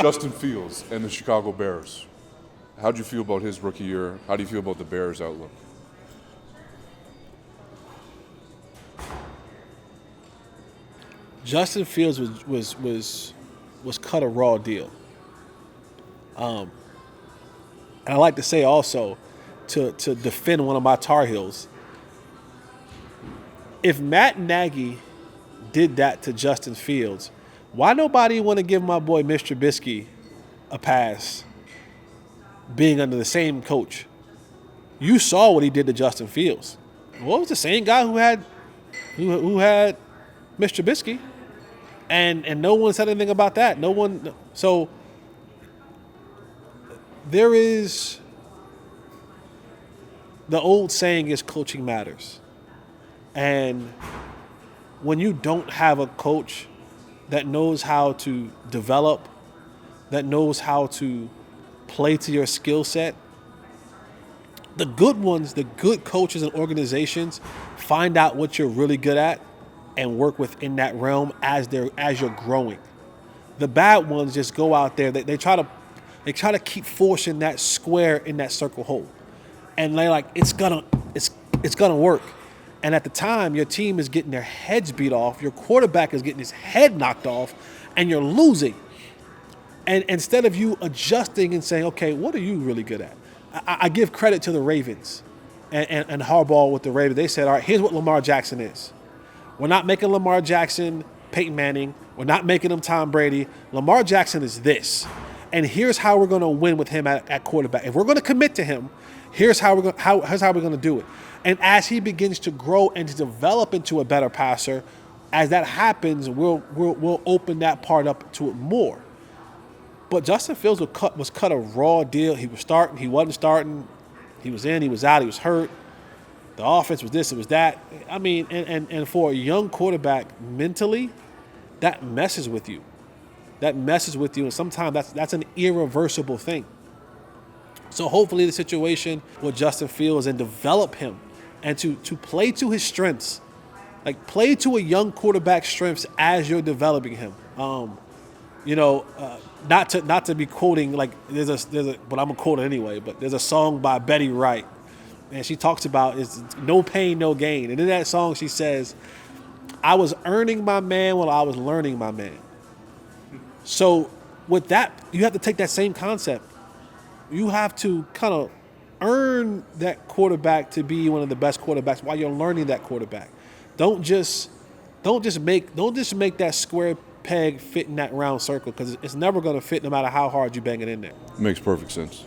Justin Fields and the Chicago Bears. How'd you feel about his rookie year? How do you feel about the Bears' outlook? Justin Fields was cut a raw deal. And I like to say also, to defend one of my Tar Heels, if Matt Nagy did that to Justin Fields, why nobody want to give my boy Mr. Trubisky a pass being under the same coach? You saw what he did to Justin Fields. Well, it was the same guy who had Mr. Trubisky, and no one said anything about that. No one. So there is the old saying is coaching matters, and when you don't have a coach that knows how to develop, that knows how to play to your skill set, the good ones, the good coaches and organizations find out what you're really good at and work within that realm as you're growing. The bad ones just go out there. They try to keep forcing that square in that circle hole, and they're like, it's gonna work. And at the time, your team is getting their heads beat off, your quarterback is getting his head knocked off, and you're losing. And instead of you adjusting and saying, okay, what are you really good at? I give credit to the Ravens and Harbaugh with the Ravens. They said, all right, here's what Lamar Jackson is. We're not making Lamar Jackson Peyton Manning. We're not making him Tom Brady. Lamar Jackson is this. And here's how we're going to win with him at quarterback. If we're going to commit to him, here's how we're going to do it. And as he begins to grow and to develop into a better passer, as that happens, we'll open that part up to it more. But Justin Fields was cut a raw deal. He was starting, he wasn't starting, he was in, he was out, he was hurt. The offense was this, it was that. I mean, and for a young quarterback, mentally, that messes with you. That messes with you, and sometimes that's an irreversible thing. So hopefully the situation with Justin Fields and develop him and to play to his strengths, like play to a young quarterback's strengths as you're developing him. Not to be quoting, like there's a but I'm gonna quote it anyway. But there's a song by Betty Wright, and she talks about it's no pain, no gain. And in that song, she says, "I was earning my man while I was learning my man." So with that, you have to take that same concept. You have to kind of earn that quarterback to be one of the best quarterbacks while you're learning that quarterback. Don't just make that square peg fit in that round circle, because it's never going to fit no matter how hard you bang it in there. Makes perfect sense.